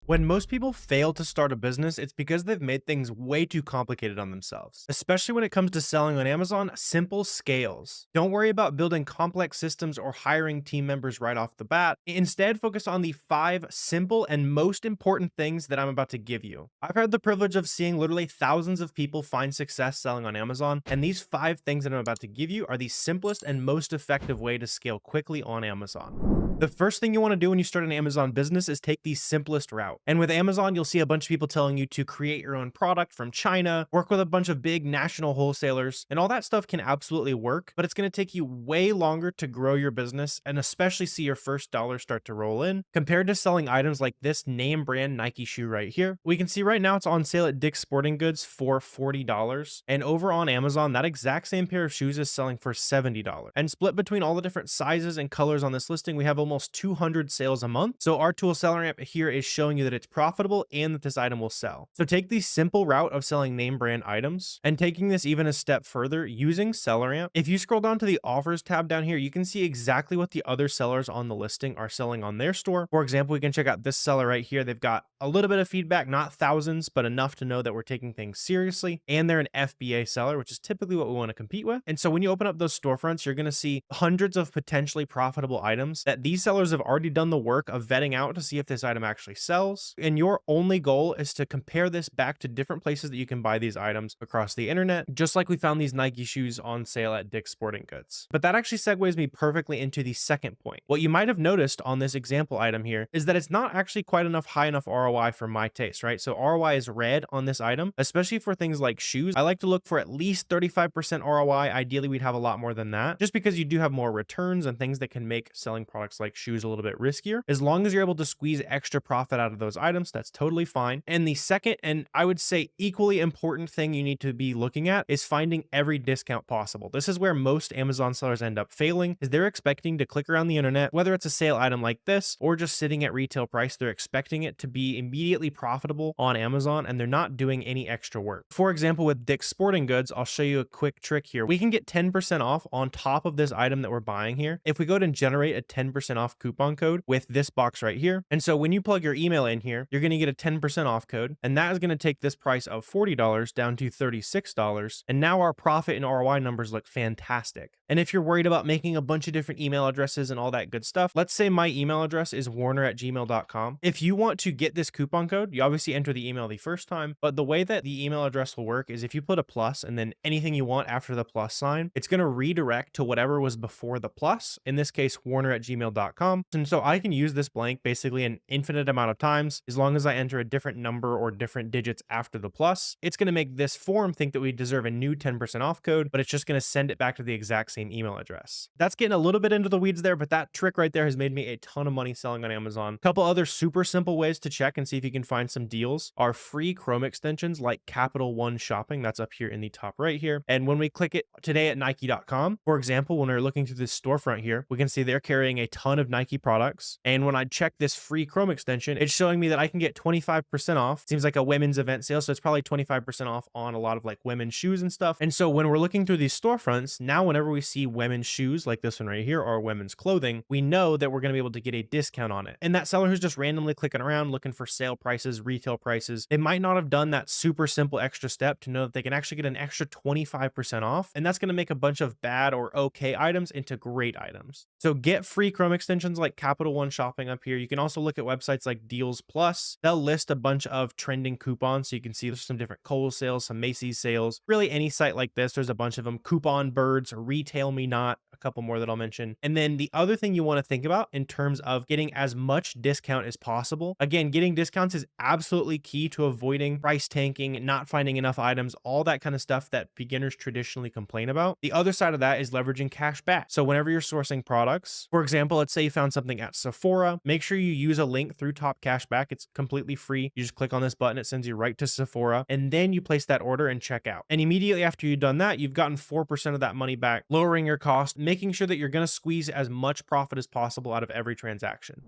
When most people fail to start a business, it's because they've made things way too complicated on themselves. Especially when it comes to selling on Amazon, simple scales. Don't worry about building complex systems or hiring team members right off the bat. Instead, focus on the 5 simple and most important things that I'm about to give you. I've had the privilege of seeing literally thousands of people find success selling on Amazon, and these 5 things that I'm about to give you are the simplest and most effective way to scale quickly on Amazon. The first thing you want to do when you start an Amazon business is take the simplest route. And with Amazon, you'll see a bunch of people telling you to create your own product from China, work with a bunch of big national wholesalers, and all that stuff can absolutely work, but it's going to take you way longer to grow your business and especially see your first dollar start to roll in compared to selling items like this name brand Nike shoe right here. We can see right now it's on sale at Dick's Sporting Goods for $40. And over on Amazon, that exact same pair of shoes is selling for $70. And split between all the different sizes and colors on this listing, we have almost 200 sales a month. So our tool SellerAmp here is showing you that it's profitable and that this item will sell. So take the simple route of selling name brand items and taking this even a step further using SellerAmp. If you scroll down to the offers tab down here, you can see exactly what the other sellers on the listing are selling on their store. For example, we can check out this seller right here. They've got a little bit of feedback, not thousands, but enough to know that we're taking things seriously. And they're an FBA seller, which is typically what we want to compete with. And so when you open up those storefronts, you're going to see hundreds of potentially profitable items that these sellers have already done the work of vetting out to see if this item actually sells. And your only goal is to compare this back to different places that you can buy these items across the internet, just like we found these Nike shoes on sale at Dick's Sporting Goods. But that actually segues me perfectly into the second point. What you might have noticed on this example item here is that it's not actually quite enough high enough ROI for my taste, right? So ROI is red on this item, especially for things like shoes. I like to look for at least 35% ROI. Ideally, we'd have a lot more than that, just because you do have more returns and things that can make selling products like shoes a little bit riskier. As long as you're able to squeeze extra profit out of those items, that's totally fine. And the second, and I would say equally important thing you need to be looking at is finding every discount possible. This is where most Amazon sellers end up failing, is they're expecting to click around the internet, whether it's a sale item like this or just sitting at retail price, they're expecting it to be immediately profitable on Amazon and they're not doing any extra work. For example, with Dick's Sporting Goods, I'll show you a quick trick here. We can get 10% off on top of this item that we're buying here if we go ahead and generate a 10% off coupon code with this box right here. And so when you plug your email in here, you're going to get a 10% off code, and that is going to take this price of $40 down to $36. And now our profit and ROI numbers look fantastic. And if you're worried about making a bunch of different email addresses and all that good stuff, let's say my email address is warner@gmail.com. If you want to get this coupon code, you obviously enter the email the first time, but the way that the email address will work is if you put a plus and then anything you want after the plus sign, it's going to redirect to whatever was before the plus, in this case, warner@gmail.com. And so I can use this blank basically an infinite amount of times. As long as I enter a different number or different digits after the plus, it's going to make this form think that we deserve a new 10% off code, but it's just going to send it back to the exact same email address. That's getting a little bit into the weeds there, but that trick right there has made me a ton of money selling on Amazon. A couple other super simple ways to check and see if you can find some deals are free Chrome extensions like Capital One Shopping. That's up here in the top right here. And when we click it today at Nike.com, for example, when we're looking through this storefront here, we can see they're carrying a ton of Nike products. And when I check this free Chrome extension, it's showing me that I can get 25% off. Seems like a women's event sale, so it's probably 25% off on a lot of like women's shoes and stuff. And so when we're looking through these storefronts, now whenever we see women's shoes like this one right here or women's clothing, we know that we're going to be able to get a discount on it. And that seller who's just randomly clicking around looking for sale prices, retail prices, it might not have done that super simple extra step to know that they can actually get an extra 25% off. And that's going to make a bunch of bad or okay items into great items. So get free Chrome extensions like Capital One Shopping up here. You can also look at websites like Deals Plus. They'll list a bunch of trending coupons. So you can see there's some different Kohl's sales, some Macy's sales, really any site like this. There's a bunch of them. Coupon Birds, Retail Me Not, a couple more that I'll mention. And then the other thing you want to think about in terms of getting as much discount as possible. Again, getting discounts is absolutely key to avoiding price tanking, not finding enough items, all that kind of stuff that beginners traditionally complain about. The other side of that is leveraging cash back. So whenever you're sourcing products, for example, let's say you found something at Sephora, make sure you use a link through Top Cashback. It's completely free. You just click on this button, it sends you right to Sephora, and then you place that order and check out. And immediately after you've done that, you've gotten 4% of that money back, lowering your cost, making sure that you're going to squeeze as much profit as possible out of every transaction.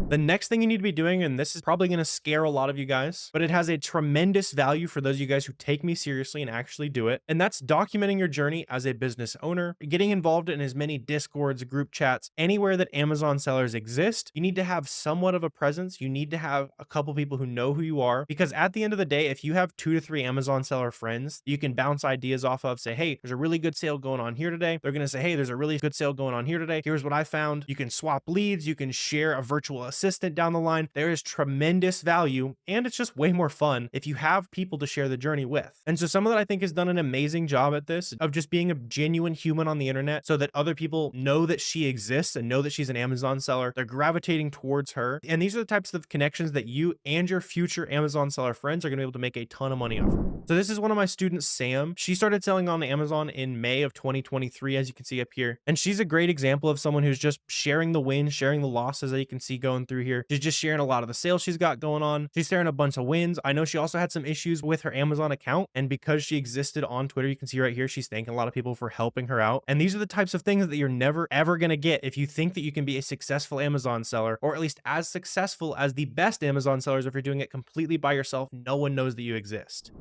The next thing you need to be doing, and this is probably going to scare a lot of you guys, but it has a tremendous value for those of you guys who take me seriously and actually do it. And that's documenting your journey as a business owner, getting involved in as many Discords, group chats, anywhere that Amazon sellers exist. You need to have somewhat of a presence. You need to have a couple people who know who you are, because at the end of the day, if you have 2 to 3 Amazon seller friends, you can bounce ideas off of, say, hey, there's a really good sale going on here today. They're going to say, hey, there's a really good sale going on here today. Here's what I found. You can swap leads. You can share a virtual assistant down the line. There is tremendous value, and it's just way more fun if you have people to share the journey with. And so someone that I think has done an amazing job at this, of just being a genuine human on the internet so that other people know that she exists and know that she's an Amazon seller. They're gravitating towards her. And these are the types of connections that you and your future Amazon seller friends are going to be able to make a ton of money off. So this is one of my students, Sam. She started selling on Amazon in May of 2023, as you can see up here. And she's a great example of someone who's just sharing the wins, sharing the losses that you can see going through here. She's just sharing a lot of the sales she's got going on. She's sharing a bunch of wins. I know she also had some issues with her Amazon account. And because she existed on Twitter, you can see right here, she's thanking a lot of people for helping her out. And these are the types of things that you're never, ever going to get if you think that you can be a successful Amazon seller, or at least as successful as the best Amazon sellers if you're doing it completely by yourself. No one knows that you exist.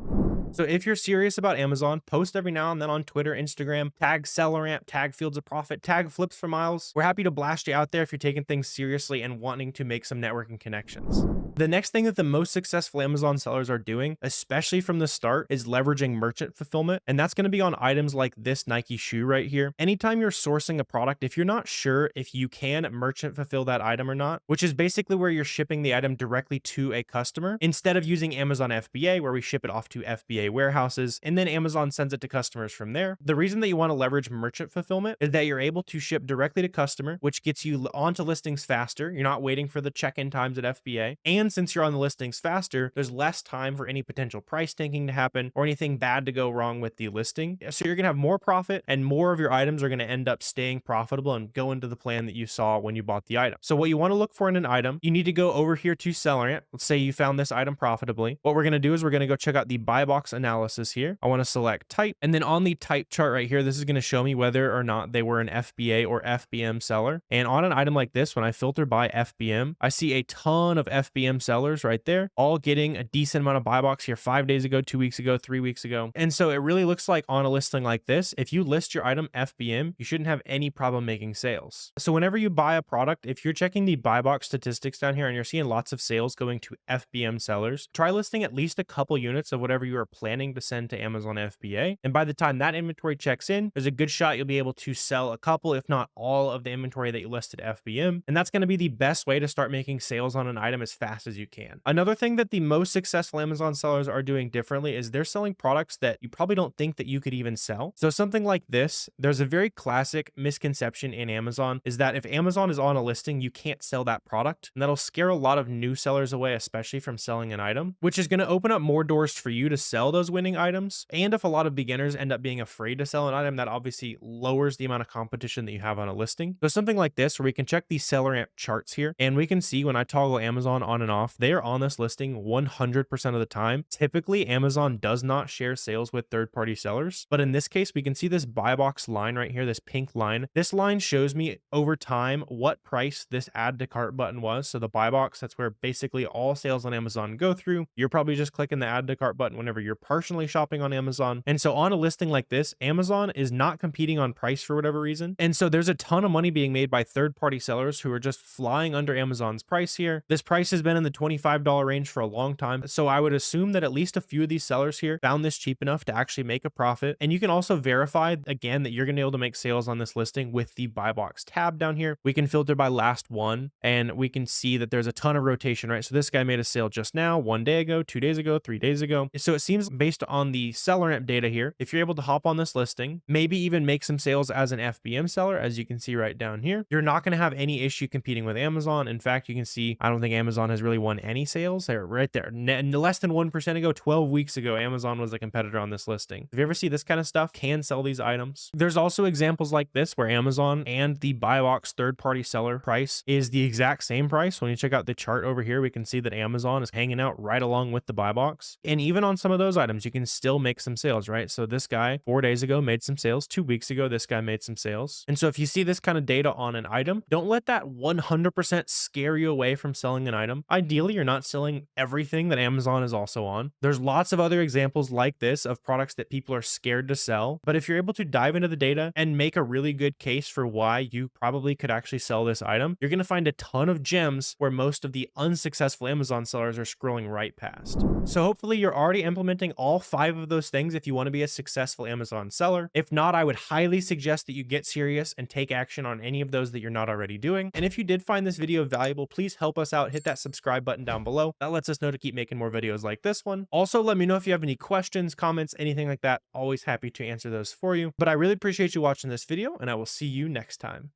So if you're serious about Amazon, post every now and then on Twitter, Instagram, tag SellerAmp, tag Fields of Profit, tag Flips for Miles. We're happy to blast you out there if you're taking things seriously and wanting to make some networking connections. The next thing that the most successful Amazon sellers are doing, especially from the start, is leveraging merchant fulfillment. And that's going to be on items like this Nike shoe right here. Anytime you're sourcing a product, if you're not sure if you can merchant fulfill that item or not, which is basically where you're shipping the item directly to a customer, instead of using Amazon FBA, where we ship it off to FBA warehouses, and then Amazon sends it to customers from there. The reason that you want to leverage merchant fulfillment is that you're able to ship directly to customer, which gets you onto listings faster. You're not waiting for the check-in times at FBA. And since you're on the listings faster, there's less time for any potential price tanking to happen or anything bad to go wrong with the listing. So you're going to have more profit, and more of your items are going to end up staying profitable and go into the plan that you saw when you bought the item. So what you want to look for in an item, you need to go over here to SellerAmp. Let's say you found this item profitably. What we're going to do is we're going to go check out the buy box analysis here. I want to select type, and then on the type chart right here, this is going to show me whether or not they were an FBA or FBM seller. And on an item like this, when I filter by FBM, I see a ton of FBM sellers right there, all getting a decent amount of buy box here 5 days ago, 2 weeks ago, 3 weeks ago. And so it really looks like on a listing like this, if you list your item FBM, you shouldn't have any problem making sales. So whenever you buy a product, if you're checking the buy box statistics down here and you're seeing lots of sales going to FBM sellers, try listing at least a couple units of whatever you are planning to send to Amazon FBA. And by the time that inventory checks in, there's a good shot you'll be able to sell a couple, if not all of the inventory that you listed FBM. And that's going to be the best way to start making sales on an item as fast as you can. Another thing that the most successful Amazon sellers are doing differently is they're selling products that you probably don't think that you could even sell. So something like this, there's a very classic misconception in Amazon is that if Amazon is on a listing, you can't sell that product. And that'll scare a lot of new sellers away, especially from selling an item, which is going to open up more doors for you to sell those winning items. And if a lot of beginners end up being afraid to sell an item, that obviously lowers the amount of competition that you have on a listing. So something like this, where we can check the SellerAmp charts here, and we can see when I toggle Amazon on and off, they are on this listing 100% of the time. Typically, Amazon does not share sales with third-party sellers, but in this case, we can see this buy box line right here, this pink line. This line shows me over time what price this add to cart button was. So the buy box, that's where basically all sales on Amazon go through. You're probably just clicking the add to cart button whenever you're personally shopping on Amazon. And so on a listing like this, Amazon is not competing on price for whatever reason. And so there's a ton of money being made by third-party sellers who are just flying under Amazon's price here. This price has been in the $25 range for a long time. So I would assume that at least a few of these sellers here found this cheap enough to actually make a profit. And you can also verify again that you're going to be able to make sales on this listing with the buy box tab down here. We can filter by last one, and we can see that there's a ton of rotation, right? So this guy made a sale just now, 1 day ago, 2 days ago, 3 days ago. So it seems based on the SellerAmp data here, if you're able to hop on this listing, maybe even make some sales as an FBM seller, as you can see right down here, you're not going to have any issue competing with Amazon. In fact, you can see, I don't think Amazon has really won any sales. They're right there. Less than 1% ago, 12 weeks ago, Amazon was a competitor on this listing. If you ever see this kind of stuff, can sell these items. There's also examples like this where Amazon and the buy box third-party seller price is the exact same price. When you check out the chart over here, we can see that Amazon is hanging out right along with the buy box. And even on some of those, those items, you can still make some sales, right? So this guy 4 days ago made some sales. 2 weeks ago, this guy made some sales. And so if you see this kind of data on an item, don't let that 100% scare you away from selling an item. Ideally, you're not selling everything that Amazon is also on. There's lots of other examples like this of products that people are scared to sell. But if you're able to dive into the data and make a really good case for why you probably could actually sell this item, you're going to find a ton of gems where most of the unsuccessful Amazon sellers are scrolling right past. So hopefully you're already implementing all 5 of those things if you want to be a successful Amazon seller. If not, I would highly suggest that you get serious and take action on any of those that you're not already doing. And if you did find this video valuable, please help us out. Hit that subscribe button down below. That lets us know to keep making more videos like this one. Also, let me know if you have any questions, comments, anything like that. Always happy to answer those for you. But I really appreciate you watching this video, and I will see you next time.